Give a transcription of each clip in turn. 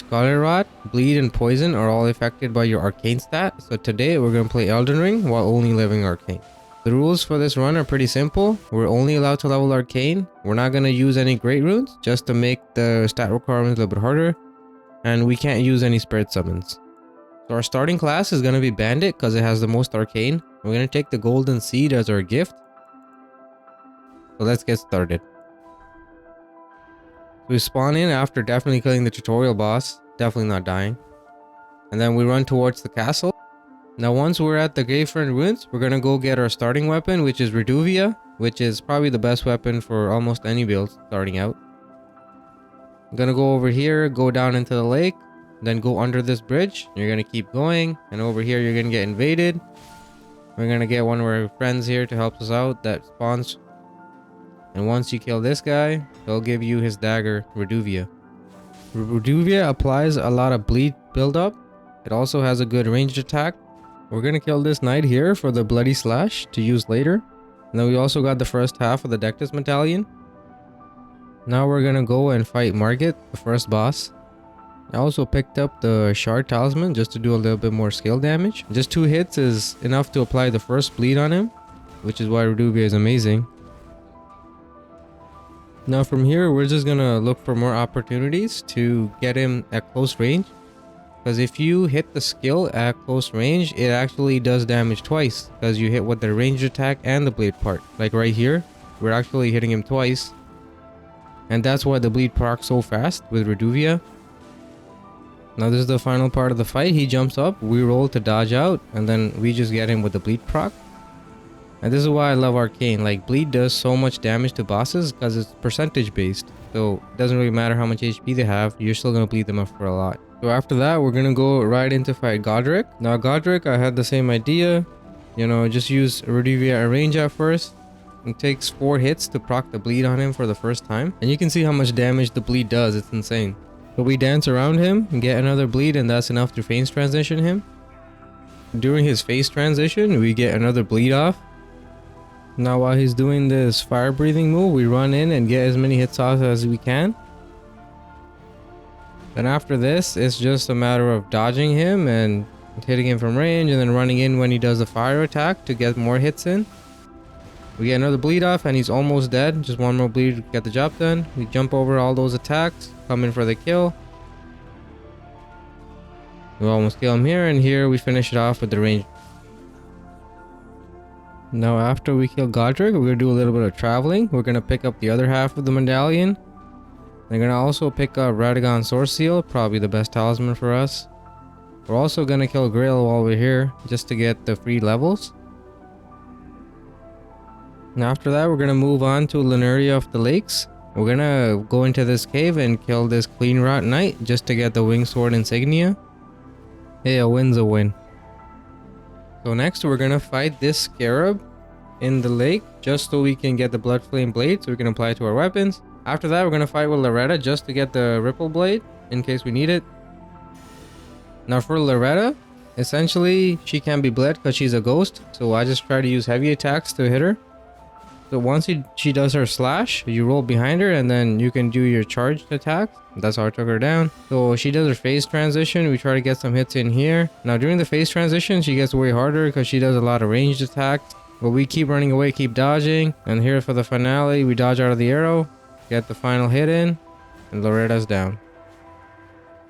Scarlet Rot, Bleed, and Poison are all affected by your Arcane stat, so today we're going to play Elden Ring while only leveling Arcane. The rules for this run are pretty simple. We're only allowed to level Arcane. We're not going to use any Great Runes, just to make the stat requirements a little bit harder. And we can't use any Spirit Summons. So our starting class is going to be Bandit because it has the most Arcane. We're going to take the Golden Seed as our gift. So let's get started. We spawn in after definitely killing the tutorial boss, definitely not dying. And then we run towards the castle. Now once we're at the Gravefront Ruins, we're gonna go get our starting weapon, which is Reduvia, which is probably the best weapon for almost any build starting out. I'm gonna go over here, go down into the lake, then go under this bridge. You're gonna keep going, and over here you're gonna get invaded. We're gonna get one of our friends here to help us out that spawns. And once you kill this guy, he'll give you his dagger, Reduvia. Reduvia applies a lot of bleed buildup. It also has a good ranged attack. We're gonna kill this knight here for the bloody slash to use later. And then we also got the first half of the Dectus Medallion. Now we're gonna go and fight Morgott, the first boss. I also picked up the Shard Talisman just to do a little bit more skill damage. Just 2 hits is enough to apply the first bleed on him, which is why Reduvia is amazing. Now from here, we're just gonna look for more opportunities to get him at close range. Because if you hit the skill at close range, it actually does damage twice. Because you hit with the ranged attack and the blade part. Like right here, we're actually hitting him twice. And that's why the bleed procs so fast with Reduvia. Now this is the final part of the fight. He jumps up, we roll to dodge out, and then we just get him with the bleed proc. And this is why I love Arcane. Like, bleed does so much damage to bosses because it's percentage based. So it doesn't really matter how much HP they have, you're still going to bleed them up for a lot. So after that, we're going to go right into fight Godric. Now Godric, I had the same idea. You know, just use Reduvia at range at first. It takes 4 hits to proc the bleed on him for the first time. And you can see how much damage the bleed does. It's insane. So we dance around him and get another bleed, and that's enough to phase transition him. During his phase transition, we get another bleed off. Now while he's doing this fire breathing move, we run in and get as many hits off as we can. Then after this, it's just a matter of dodging him and hitting him from range, and then running in when he does the fire attack to get more hits in. We get another bleed off and he's almost dead. Just one more bleed to get the job done. We jump over all those attacks, come in for the kill. We almost kill him here, and here we finish it off with the range. Now after we kill Godric, we're gonna do a little bit of traveling. We're gonna pick up the other half of the medallion. We're gonna also pick up Radahn Sword Seal, probably the best talisman for us. We're also gonna kill Grail while we're here, just to get the free levels. And after that, we're gonna move on to Liurnia of the Lakes. We're gonna go into this cave and kill this Clean Rot Knight, just to get the Wing Sword insignia. Hey, a win's a win. So next we're gonna fight this scarab in the lake just so we can get the blood flame blade so we can apply it to our weapons. After that, we're gonna fight with Loretta just to get the ripple blade in case we need it. Now for Loretta, essentially she can't be bled because she's a ghost, so I just try to use heavy attacks to hit her. So once she does her slash, you roll behind her and then you can do your charged attack. That's how I took her down. So she does her phase transition. We try to get some hits in here. Now during the phase transition, she gets way harder because she does a lot of ranged attacks. But we keep running away, keep dodging. And here for the finale, we dodge out of the arrow, get the final hit in, and Loretta's down.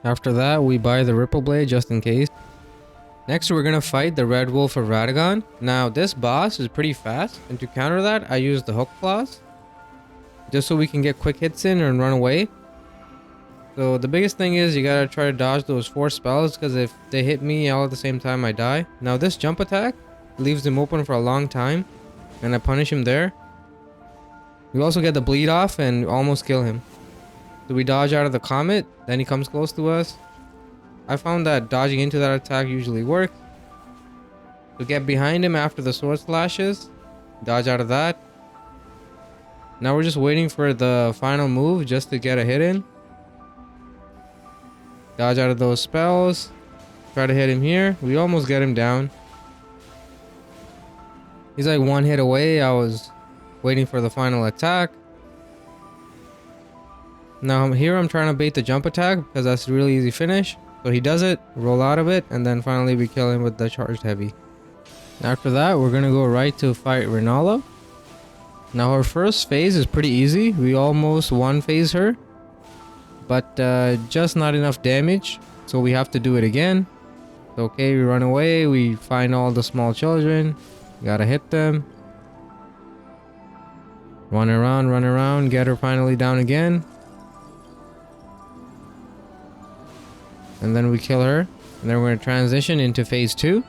After that, we buy the ripple blade just in case. Next, we're gonna fight the Red Wolf of Radahn. Now, this boss is pretty fast, and to counter that, I use the hook claws, just so we can get quick hits in and run away. So the biggest thing is you gotta try to dodge those 4 spells, because if they hit me all at the same time, I die. Now, this jump attack leaves him open for a long time, and I punish him there. We also get the bleed off and almost kill him. So we dodge out of the comet, then he comes close to us. I found that dodging into that attack usually works. So get behind him after the sword slashes. Dodge out of that. Now we're just waiting for the final move just to get a hit in. Dodge out of those spells. Try to hit him here. We almost get him down. He's like 1 hit away. I was waiting for the final attack. Now here I'm trying to bait the jump attack because that's a really easy finish. So he does it, roll out of it, and then finally we kill him with the charged heavy. After that, we're gonna go right to fight Rennala. Now her first phase is pretty easy. We almost one phase her, but just not enough damage, so we have to do it again. Okay, we run away, we find all the small children, gotta hit them. Run around, get her finally down again. And then we kill her, and then we're gonna transition into phase 2.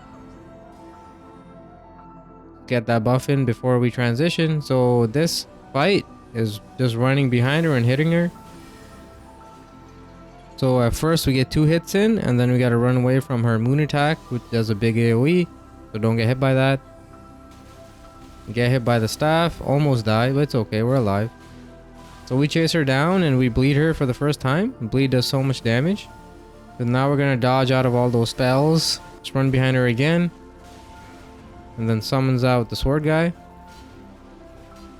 Get that buff in before we transition. So this fight is just running behind her and hitting her. So at first we get 2 hits in, and then we gotta run away from her moon attack, which does a big AoE, so don't get hit by that. Get hit by the staff, almost die, but it's okay, we're alive. So we chase her down and we bleed her for the first time. Bleed does so much damage. So now we're gonna dodge out of all those spells. Just run behind her again. And then summons out the sword guy,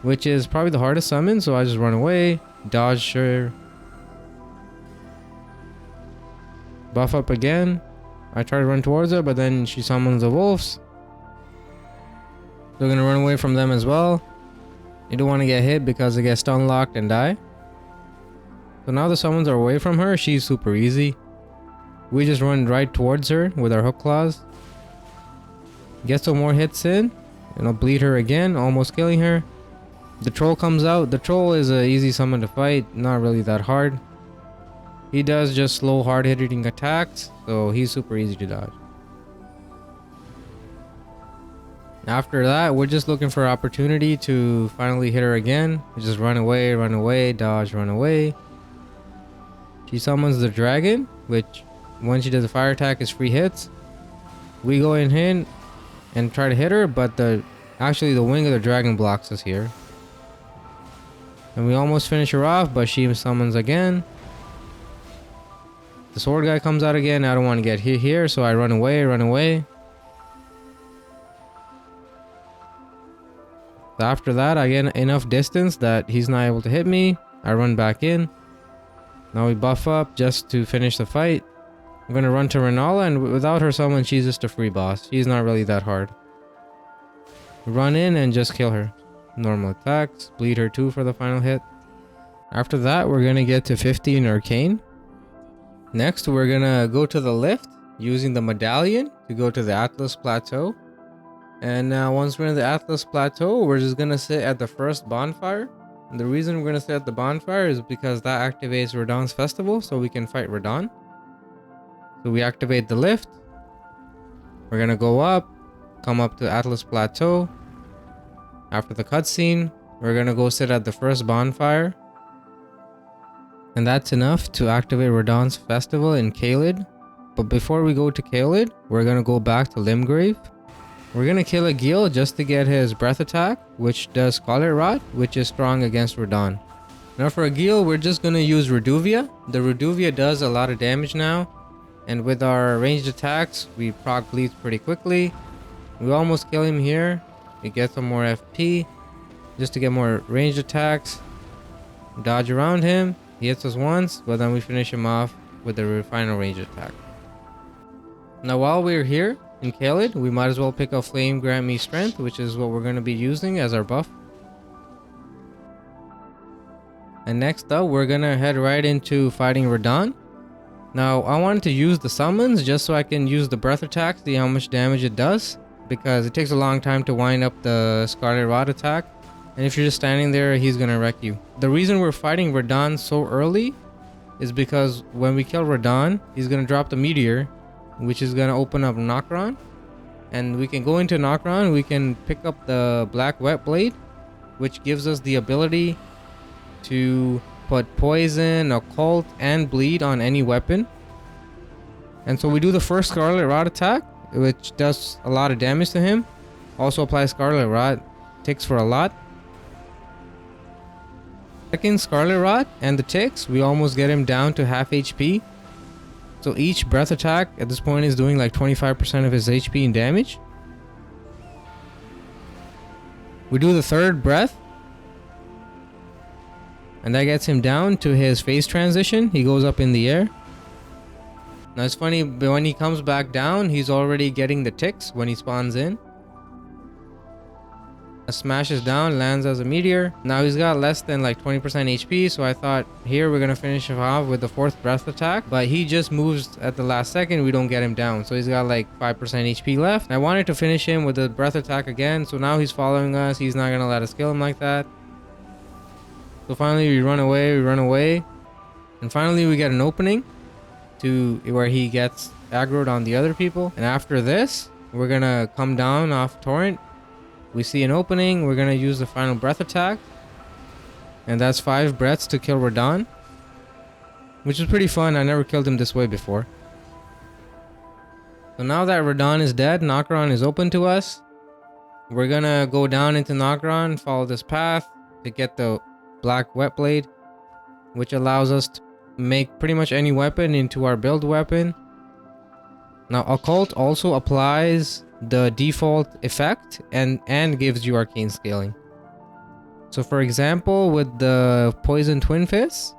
which is probably the hardest summon, so I just run away, dodge her. Buff up again. I try to run towards her, but then she summons the wolves. So we're gonna run away from them as well. You don't want to get hit because they get stun locked and die. So now the summons are away from her, she's super easy. We just run right towards her with our hook claws. Get some more hits in, and I'll bleed her again, almost killing her. The troll comes out. The troll is an easy summon to fight, not really that hard. He does just slow hard hitting attacks, so he's super easy to dodge. After that, we're just looking for opportunity to finally hit her again. We just run away, dodge, run away. She summons the dragon, which when she does a fire attack is free hits. We go in and try to hit her, but actually the wing of the dragon blocks us here. And we almost finish her off, but she summons again. The sword guy comes out again. I don't want to get hit here, so I run away. So after that, I get enough distance that he's not able to hit me. I run back in. Now we buff up just to finish the fight. I'm gonna run to Rennala, and without her summon, she's just a free boss. She's not really that hard. Run in and just kill her. Normal attacks, bleed her too for the final hit. After that, we're gonna get to 50 in Arcane. Next, we're gonna go to the lift using the medallion to go to the Atlas Plateau. And once we're in the Atlas Plateau, we're just gonna sit at the first bonfire. And the reason we're gonna sit at the bonfire is because that activates Radahn's festival, so we can fight Radahn. So we activate the lift. We're gonna go up, come up to Atlas Plateau. After the cutscene, we're gonna go sit at the first bonfire. And that's enough to activate Radahn's festival in Caelid. But before we go to Caelid, we're gonna go back to Limgrave. We're gonna kill a Gil just to get his breath attack, which does Scarlet Rot, which is strong against Radahn. Now for a Gil, we're just gonna use Reduvia. The Reduvia does a lot of damage now. And with our ranged attacks, we proc bleeds pretty quickly. We almost kill him here. We get some more FP just to get more ranged attacks. Dodge around him. He hits us once, but then we finish him off with the final ranged attack. Now while we're here in Caelid, we might as well pick up Flame Grant Me Strength, which is what we're going to be using as our buff. And next up, we're going to head right into fighting Radahn. Now, I wanted to use the summons just so I can use the breath attack, see how much damage it does, because it takes a long time to wind up the Scarlet Rot attack, and if you're just standing there, he's gonna wreck you. The reason we're fighting Radahn so early is because when we kill Radahn, he's gonna drop the meteor, which is gonna open up Nocron, and we can go into Nocron, we can pick up the Black Wet Blade, which gives us the ability to put poison, occult, and bleed on any weapon. And so we do the first Scarlet Rot attack, which does a lot of damage to him. Also applies Scarlet Rot, ticks for a lot. Second Scarlet Rot and the ticks, we almost get him down to half HP. So each breath attack at this point is doing like 25% of his HP in damage. We do the third breath. And that gets him down to his phase transition. He goes up in the air. Now it's funny, but when he comes back down, he's already getting the ticks when he spawns in. Smashes down, lands as a meteor. Now he's got less than like 20% HP, so I thought here we're gonna finish him off with the 4th breath attack, but he just moves at the last second. We don't get him down, so he's got like 5% HP left. I wanted to finish him with the breath attack again, so now he's following us. He's not gonna let us kill him like that. So finally we run away, and finally we get an opening to where he gets aggroed on the other people. And after this, we're gonna come down off Torrent. We see an opening. We're gonna use the final breath attack, and that's 5 breaths to kill Radahn, which is pretty fun. I never killed him this way before. So now that Radahn is dead, Nocron is open to us. We're gonna go down into Nocron, follow this path to get the black wet blade, which allows us to make pretty much any weapon into our build weapon. Now occult also applies the default effect and gives you arcane scaling. So for example, with the poison twin fists,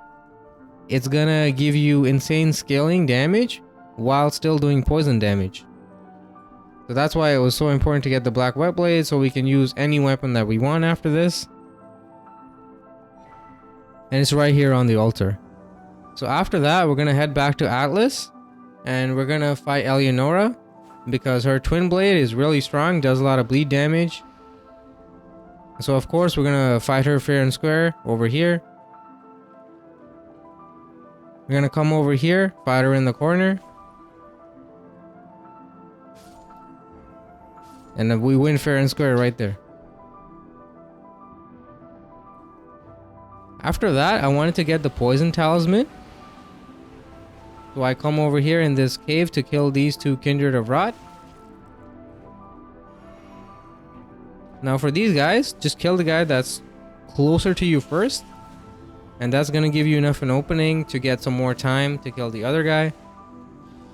it's gonna give you insane scaling damage while still doing poison damage. So that's why it was so important to get the black wet blade, so we can use any weapon that we want after this. And it's right here on the altar. So after that, we're gonna head back to Atlas, and we're gonna fight Eleonora, because her twin blade is really strong, does a lot of bleed damage. So of course we're gonna fight her fair and square over here. We're gonna come over here, fight her in the corner, and then we win fair and square right there. After that, I wanted to get the poison talisman. So I come over here in this cave to kill these 2 kindred of rot. Now for these guys, just kill the guy that's closer to you first, and that's gonna give you enough an opening to get some more time to kill the other guy.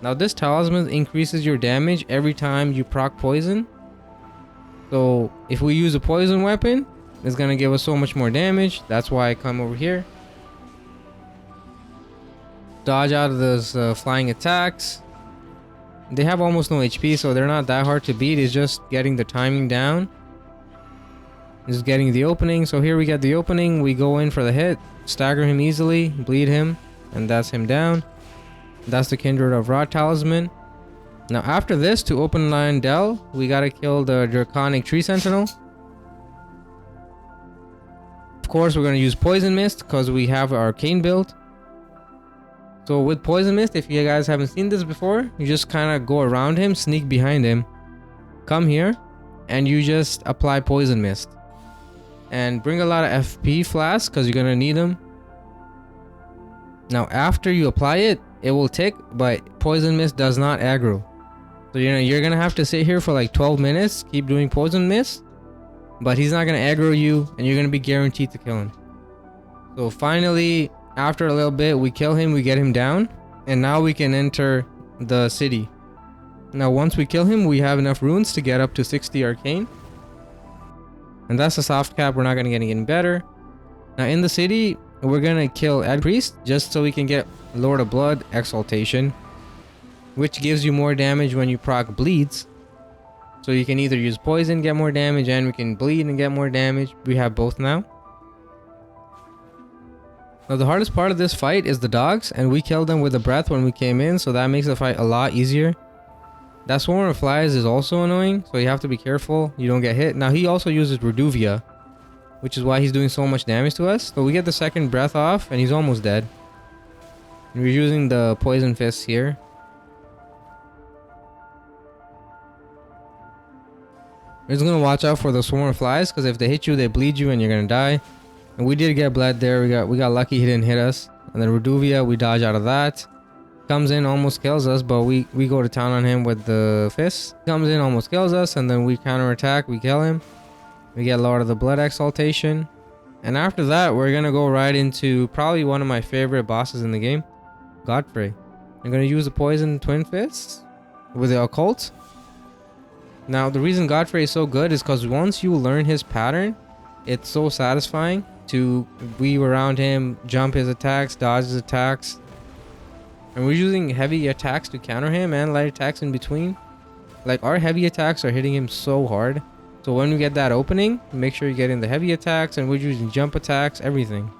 Now this talisman increases your damage every time you proc poison. So if we use a poison weapon, it's gonna give us so much more damage. That's why I come over here. Dodge out of those flying attacks. They have almost no HP, so they're not that hard to beat. It's just getting the timing down. Just getting the opening. So here we get the opening. We go in for the hit, stagger him easily, bleed him, and that's him down. That's the Kindred of Rot talisman. Now after this, to open Leyndell, we gotta kill the Draconic Tree Sentinel. Of course, we're gonna use Poison Mist because we have our Arcane build. So with Poison Mist, if you guys haven't seen this before, you just kind of go around him, sneak behind him, come here, and you just apply Poison Mist. And bring a lot of FP flasks because you're going to need them. Now after you apply it, it will tick, but Poison Mist does not aggro. So you're going to have to sit here for like 12 minutes, keep doing Poison Mist, but he's not going to aggro you, and you're going to be guaranteed to kill him. So finally, after a little bit, we kill him, we get him down, and now we can enter the city. Now once we kill him, we have enough runes to get up to 60 arcane. And that's a soft cap, we're not going to get any better. Now in the city, we're going to kill Ed Priest, just so we can get Lord of Blood Exaltation, which gives you more damage when you proc bleeds. So you can either use poison, get more damage, and we can bleed and get more damage. We have both now. Now the hardest part of this fight is the dogs, and we killed them with a breath when we came in, so that makes the fight a lot easier. That swarm of flies is also annoying, so you have to be careful you don't get hit. Now he also uses Reduvia, which is why he's doing so much damage to us. So we get the second breath off, and he's almost dead. And we're using the poison fists here. We're just gonna watch out for the swarm of flies, because if they hit you, they bleed you, and you're gonna die. And we did get bled there. We got lucky he didn't hit us. And then Reduvia, we dodge out of that. Comes in, almost kills us, but we go to town on him with the fists. Comes in, almost kills us, and then we counterattack, we kill him. We get Lord of the Blood Exaltation. And after that, we're gonna go right into probably one of my favorite bosses in the game, Godfrey. I'm gonna use the poison twin fists with the occult. Now the reason Godfrey is so good is because once you learn his pattern, it's so satisfying. to weave around him, jump his attacks, dodge his attacks. And we're using heavy attacks to counter him and light attacks in between. Like, our heavy attacks are hitting him so hard. So when we get that opening, make sure you get in the heavy attacks, and we're using jump attacks, everything.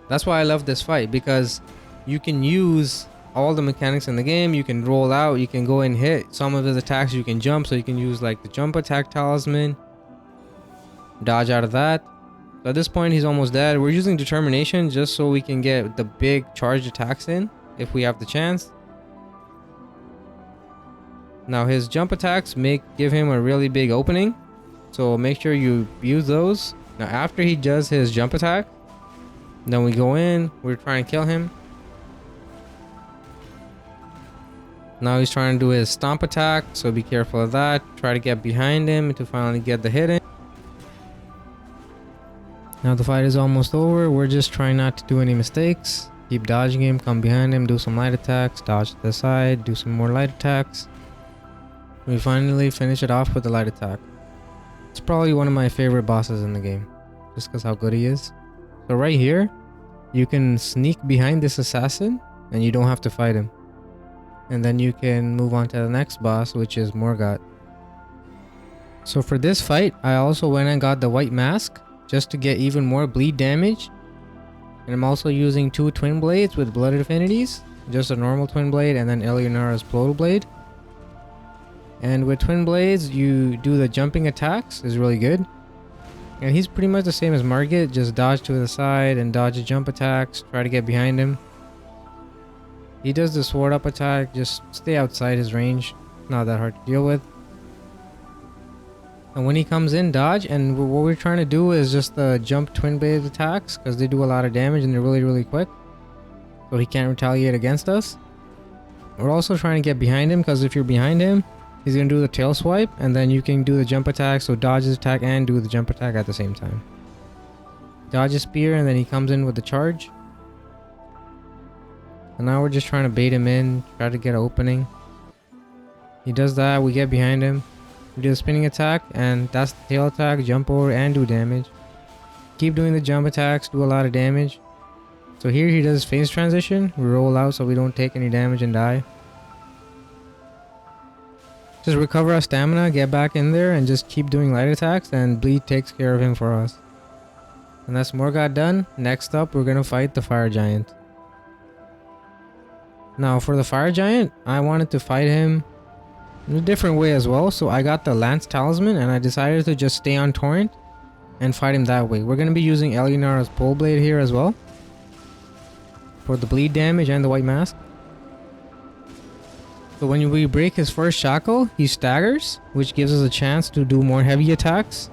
That's why I love this fight, because you can use all the mechanics in the game. You can roll out, you can go and hit some of his attacks, you can jump, so you can use like the jump attack talisman, dodge out of that. So at this point he's almost dead. We're using determination just so we can get the big charged attacks in if we have the chance. Now his jump attacks give him a really big opening, so make sure you use those. Now after he does his jump attack, then we go in, we're trying to kill him. Now he's trying to do his stomp attack, so be careful of that. Try to get behind him to finally get the hit in. Now the fight is almost over. We're just trying not to do any mistakes. Keep dodging him, come behind him, do some light attacks, dodge to the side, do some more light attacks. We finally finish it off with the light attack. It's probably one of my favorite bosses in the game, just because how good he is. So right here, you can sneak behind this assassin and you don't have to fight him. And then you can move on to the next boss, which is Morgott. So for this fight, I also went and got the white mask just to get even more bleed damage. And I'm also using 2 twin blades with blood affinities, just a normal twin blade and then Liurnia's blow blade. And with twin blades, you do the jumping attacks, is really good. And he's pretty much the same as Morgott, just dodge to the side and dodge the jump attacks, try to get behind him. He does the sword up attack, just stay outside his range, not that hard to deal with. And when he comes in, dodge, and what we're trying to do is just the jump twin blade attacks, because they do a lot of damage and they're really quick. So he can't retaliate against us. We're also trying to get behind him, because if you're behind him, he's going to do the tail swipe, and then you can do the jump attack, so dodge his attack and do the jump attack at the same time. Dodge his spear, and then he comes in with the charge. And now we're just trying to bait him in, try to get an opening. He does that, we get behind him. We do the spinning attack, and that's the tail attack, jump over and do damage. Keep doing the jump attacks, do a lot of damage. So here he does phase transition, we roll out so we don't take any damage and die. Just recover our stamina, get back in there, and just keep doing light attacks, and bleed takes care of him for us. And that's Morgott done. Next up, we're gonna fight the fire giant. Now for the fire giant, I wanted to fight him in a different way as well, so I got the lance talisman and I decided to just stay on torrent and fight him that way. We're gonna be using Liurnia's pole blade here as well for the bleed damage and the white mask. So when we break his first shackle, he staggers, which gives us a chance to do more heavy attacks.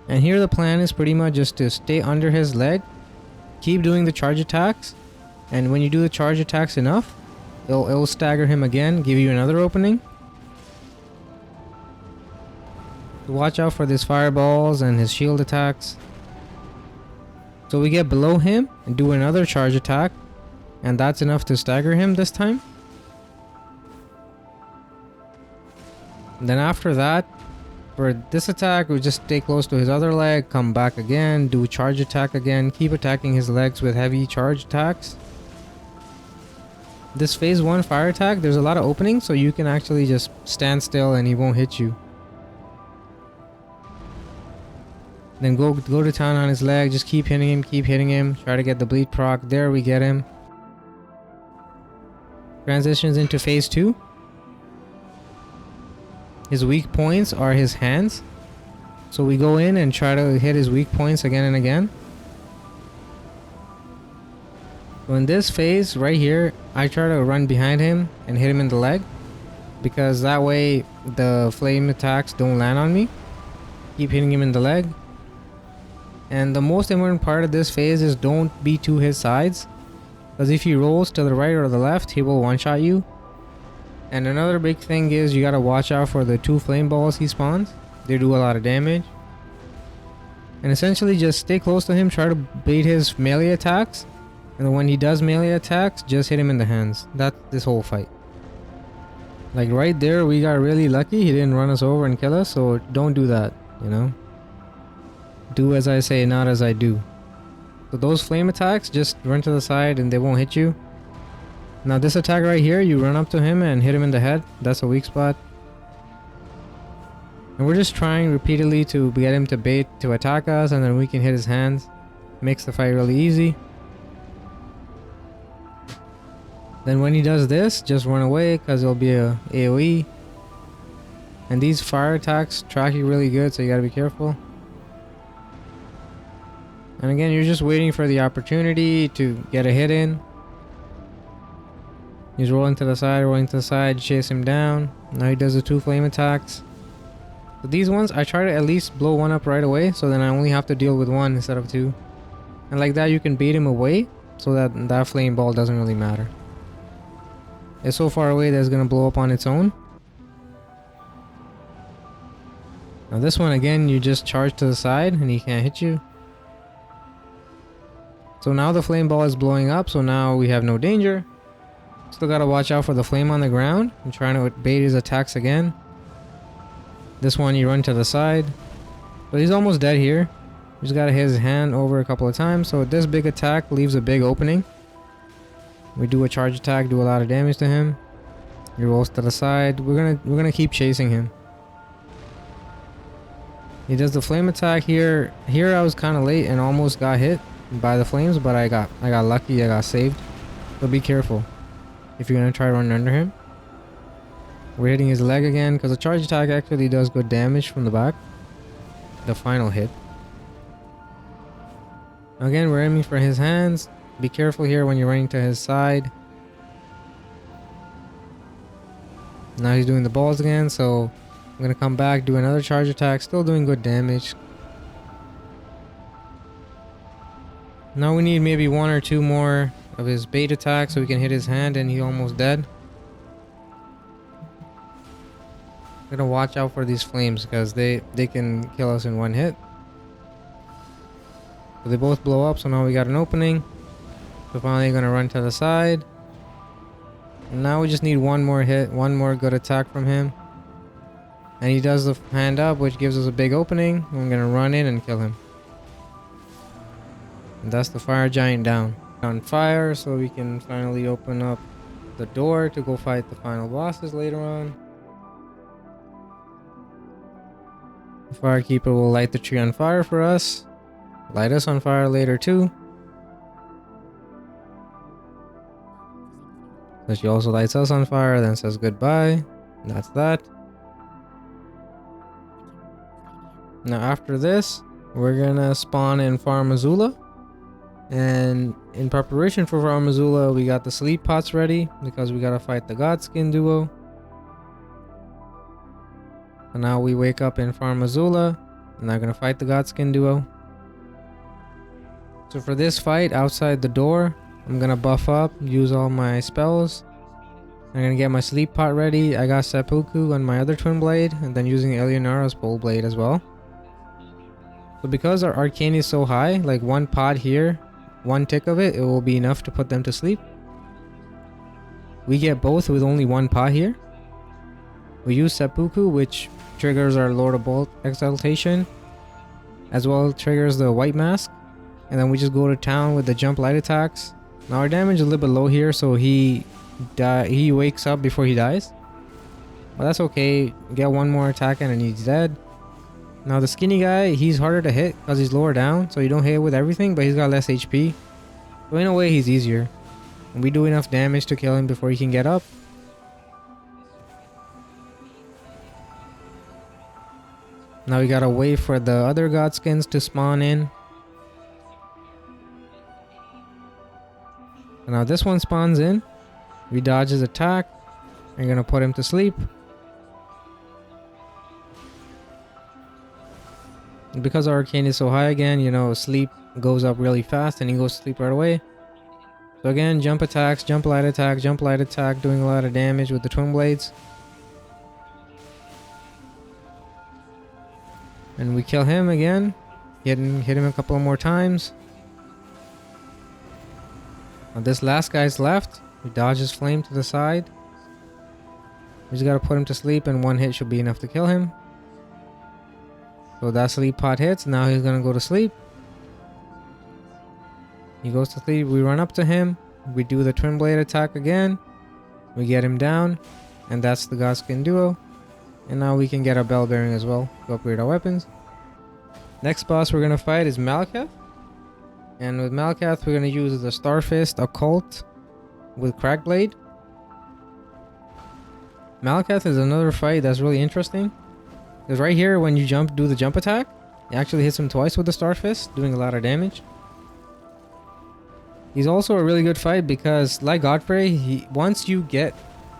And here the plan is pretty much just to stay under his leg, keep doing the charge attacks, and when you do the charge attacks enough, it'll stagger him again, give you another opening. So watch out for his fireballs and his shield attacks. So we get below him and do another charge attack, and that's enough to stagger him this time. And then after that, for this attack, we just stay close to his other leg, come back again, do charge attack again, keep attacking his legs with heavy charge attacks. This phase 1 fire attack, there's a lot of openings, so you can actually just stand still and he won't hit you. Then go to town on his leg, just keep hitting him, try to get the bleed proc. There we get him. Transitions into phase 2. His weak points are his hands, so we go in and try to hit his weak points again and again. So in this phase right here, I try to run behind him and hit him in the leg, because that way the flame attacks don't land on me. Keep hitting him in the leg. And the most important part of this phase is don't be to his sides, because if he rolls to the right or the left, he will one-shot you. And another big thing is you gotta watch out for the 2 flame balls he spawns. They do a lot of damage. And essentially just stay close to him, try to bait his melee attacks. And then when he does melee attacks, just hit him in the hands. That's this whole fight. Like right there, we got really lucky. He didn't run us over and kill us, so don't do that. You know? Do as I say, not as I do. So those flame attacks, just run to the side and they won't hit you. Now this attack right here, you run up to him and hit him in the head. That's a weak spot. And we're just trying repeatedly to get him to bait to attack us, and then we can hit his hands. Makes the fight really easy. Then when he does this, just run away because it'll be a AoE. And these fire attacks track you really good, so you gotta be careful. And again, you're just waiting for the opportunity to get a hit in. He's rolling to the side, chase him down. Now he does the 2 flame attacks. But these ones, I try to at least blow one up right away, so then I only have to deal with 1 instead of 2. And like that, you can bait him away, so that that flame ball doesn't really matter. It's so far away that it's gonna blow up on its own. Now this one, again, you just charge to the side and he can't hit you. So now the flame ball is blowing up, so now we have no danger. Still gotta watch out for the flame on the ground. I'm trying to bait his attacks again. This one you run to the side. But he's almost dead here. You just gotta hit his hand over a couple of times. So this big attack leaves a big opening. We do a charge attack, do a lot of damage to him. He rolls to the side. We're gonna keep chasing him. He does the flame attack here. Here I was kind of late and almost got hit by the flames, but I got lucky. I got saved. So be careful if you're gonna try to run under him. We're hitting his leg again because the charge attack actually does good damage from the back. The final hit. Again, we're aiming for his hands. Be careful here when you're running to his side. Now he's doing the balls again, so I'm gonna come back, do another charge attack, still doing good damage. Now we need maybe 1 or 2 more of his bait attack so we can hit his hand, and he's almost dead. I'm gonna watch out for these flames because they can kill us in 1 hit. So they both blow up, so now we got an opening. So finally gonna run to the side. And now we just need 1 more hit, 1 more good attack from him. And he does the hand up, which gives us a big opening. I'm gonna run in and kill him. And that's the fire giant down. On fire, so we can finally open up the door to go fight the final bosses later on. The firekeeper will light the tree on fire for us. Light us on fire later too. So she also lights us on fire, then says goodbye. That's that. Now after this, we're gonna spawn in Farum Azula. And in preparation for Farum Azula, we got the sleep pots ready because we gotta fight the Godskin Duo. So now we wake up in Farum Azula and I'm gonna fight the Godskin Duo. So for this fight outside the door, I'm gonna buff up, use all my spells. I'm gonna get my sleep pot ready. I got Seppuku on my other twin blade, and then using Eliurnia's pole blade as well. So because our arcane is so high, like 1 pot here, 1 tick of it will be enough to put them to sleep. We get both with only 1 pot here. We use Seppuku, which triggers our Lord of Bolt exaltation, as well triggers the white mask. And then we just go to town with the jump light attacks. Now our damage is a little bit low here, so he wakes up before he dies. But that's okay. Get 1 more attack and he's dead. Now the skinny guy, he's harder to hit because he's lower down, so you don't hit with everything, but he's got less HP. So in a way he's easier. And we do enough damage to kill him before he can get up. Now we gotta wait for the other Godskins to spawn in. So now this one spawns in. We dodge his attack. We're gonna put him to sleep. And because our arcane is so high again, you know, sleep goes up really fast and he goes to sleep right away. So again, jump attacks, jump light attack, doing a lot of damage with the twin blades. And we kill him again. Hit him a couple more times. Now this last guy's left. We dodge his flame to the side. We just gotta put him to sleep and 1 hit should be enough to kill him. So that sleep pot hits. Now he's gonna go to sleep. He goes to sleep. We run up to him. We do the twin blade attack again. We get him down. And that's the Godskin Duo. And now we can get our bell bearing as well to upgrade our weapons. Next boss we're gonna fight is Maliketh. And with Maliketh, we're gonna use the Starfist Occult with Crackblade. Maliketh is another fight that's really interesting. Because right here, when you do the jump attack, it actually hits him twice with the Starfist, doing a lot of damage. He's also a really good fight because, like Godfrey, once you get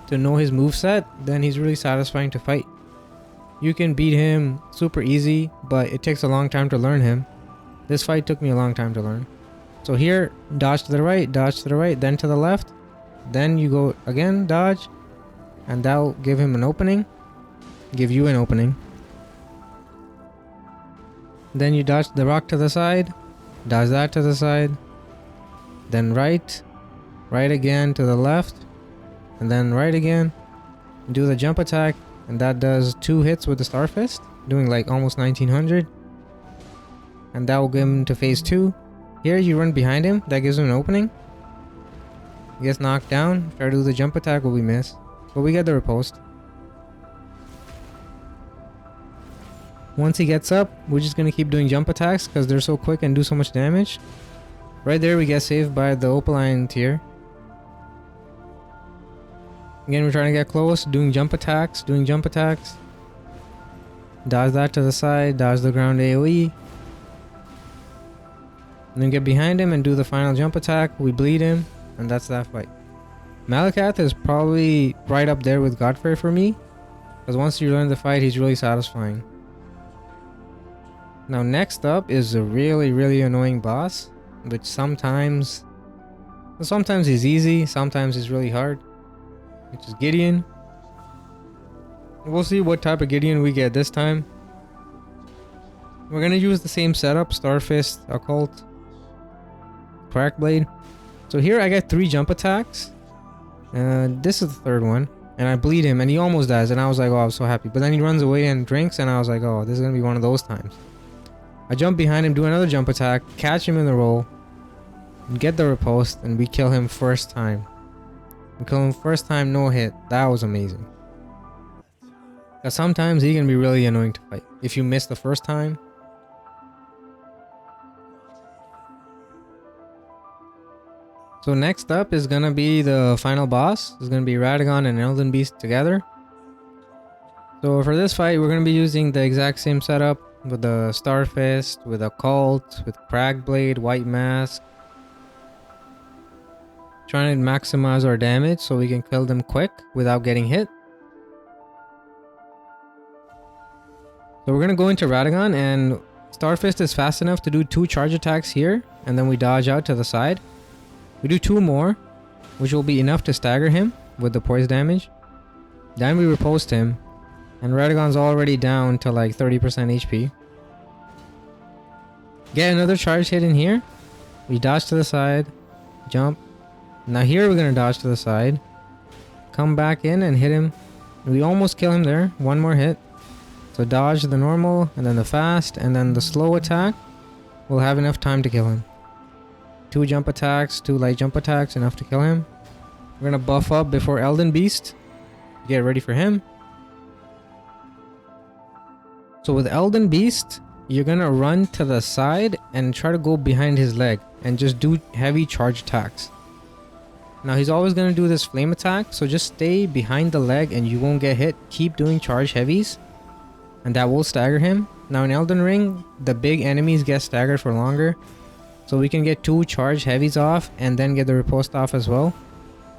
to know his moveset, then he's really satisfying to fight. You can beat him super easy, but it takes a long time to learn him. This fight took me a long time to learn. So here, dodge to the right, then to the left. Then you go again, dodge. And that'll give him an opening. Give you an opening. Then you dodge the rock to the side. Dodge that to the side. Then right. Right again to the left. And then right again. Do the jump attack. And that does 2 hits with the Starfist. Doing like almost 1900. And that will give him to phase 2. Here you run behind him. That gives him an opening. He gets knocked down. Try to do the jump attack, but we miss. But we get the riposte. Once he gets up, we're just going to keep doing jump attacks because they're so quick and do so much damage. Right there we get saved by the Opaline tier. Again, we're trying to get close, doing jump attacks. Dodge that to the side, dodge the ground AoE. And then get behind him and do the final jump attack. We bleed him, and that's that fight. Maliketh is probably right up there with Godfrey for me, because once you learn the fight, he's really satisfying. Now next up is a really annoying boss, which sometimes he's easy, sometimes he's really hard, which is Gideon. We'll see what type of Gideon we get this time. We're gonna use the same setup, Starfist, Occult, Crackblade. So here I get 3 jump attacks. This is the 3rd one. And I bleed him and he almost dies. And I was like, oh, I was so happy. But then he runs away and drinks. And I was like, oh, this is going to be one of those times. I jump behind him, do another jump attack, catch him in the roll, get the riposte, and we kill him first time. We kill him first time, no hit. That was amazing. Because sometimes he can be really annoying to fight. If you miss the first time. So next up is gonna be the final boss. It's gonna be Radahn and Elden Beast together. So for this fight, we're gonna be using the exact same setup with the Starfist, with Occult, with Crackblade, White Mask. Trying to maximize our damage so we can kill them quick without getting hit. So we're gonna go into Radahn, and Starfist is fast enough to do 2 charge attacks here, and then we dodge out to the side. We do 2 more, which will be enough to stagger him with the poise damage. Then we riposte him, and Radagon's already down to like 30% HP. Get another charge hit in here. We dodge to the side, jump. Now here we're gonna dodge to the side, come back in and hit him. We almost kill him there. 1 more hit. So dodge the normal, and then the fast, and then the slow attack. We'll have enough time to kill him. 2 jump attacks, 2 light jump attacks, enough to kill him. We're gonna buff up before Elden Beast. Get ready for him. So with Elden Beast, you're gonna run to the side and try to go behind his leg and just do heavy charge attacks. Now he's always gonna do this flame attack, so just stay behind the leg and you won't get hit. Keep doing charge heavies, and that will stagger him. Now in Elden Ring, the big enemies get staggered for longer. So we can get 2 charge heavies off and then get the riposte off as well.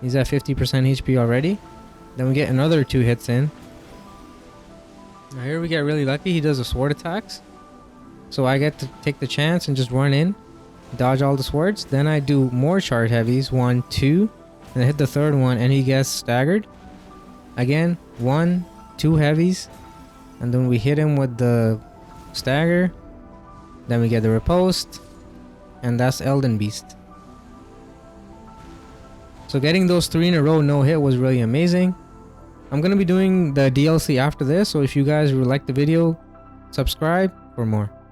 He's at 50% HP already. Then we get another 2 hits in. Now here we get really lucky. He does the sword attacks. So I get to take the chance and just run in. Dodge all the swords. Then I do more charge heavies. 1, 2. And I hit the 3rd one and he gets staggered. Again, 1, 2 heavies. And then we hit him with the stagger. Then we get the riposte. And that's Elden Beast. So getting those 3 in a row no hit was really amazing. I'm going to be doing the DLC after this, so if you guys would like the video, subscribe for more.